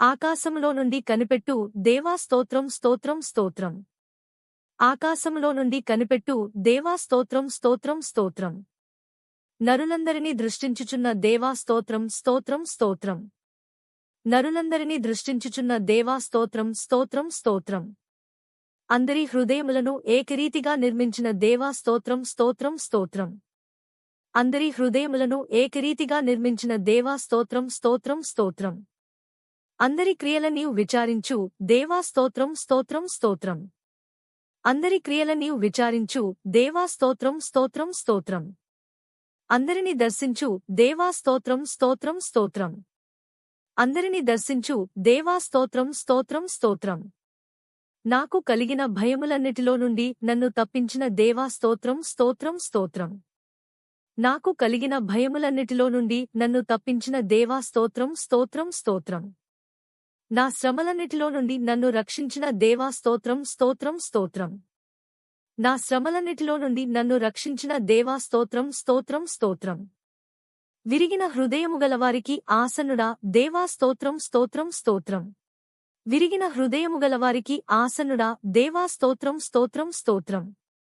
ఆకాశంలో నుండి కనిపెట్టు దేవా స్తోత్రం స్తోత్రం స్తోత్రం. ఆకాశంలో నుండి కనిపెట్టు దేవా స్తోత్రం స్తోత్రం స్తోత్రం. నరులందరినీ దృష్టించుచున్న దేవా స్తోత్రం స్తోత్రం స్తోత్రం. నరులందరినీ దృష్టించుచున్న దేవా స్తోత్రం స్తోత్రం స్తోత్రం. అందరి హృదయములను ఏకరీతిగా నిర్మించిన దేవా స్తోత్రం స్తోత్రం స్తోత్రం. అందరి హృదయములను ఏకరీతిగా నిర్మించిన దేవా స్తోత్రం స్తోత్రం స్తోత్రం. అందరి క్రియలనీ విచారించు దేవా స్తోత్రం స్తోత్రం స్తోత్రం. అందరి క్రియలనీ విచారించు దేవా స్తోత్రం స్తోత్రం స్తోత్రం. అందరిని దర్శించు దేవా స్తోత్రం స్తోత్రం స్తోత్రం. అందరిని దర్శించు దేవా స్తోత్రం స్తోత్రం స్తోత్రం. నాకు కలిగిన భయములన్నిటిలో నుండి నన్ను తప్పించిన దేవా స్తోత్రం స్తోత్రం స్తోత్రం. నాకు కలిగిన భయములన్నిటిలో నుండి నన్ను తప్పించిన దేవా స్తోత్రం స్తోత్రం స్తోత్రం. నా శ్రమలన్నిటిలో నుండి నన్ను రక్షించిన దేవా స్తోత్రం స్తోత్రం స్తోత్రం. నా శ్రమలన్నిటిలో నుండి నన్ను రక్షించిన దేవా స్తోత్రం స్తోత్రం స్తోత్రం. విరిగిన హృదయము గలవారికి ఆసన్నుడా దేవా స్తోత్రం స్తోత్రం స్తోత్రం. విరిగిన హృదయము గలవారికి ఆసన్నుడా దేవా స్తోత్రం స్తోత్రం స్తోత్రం.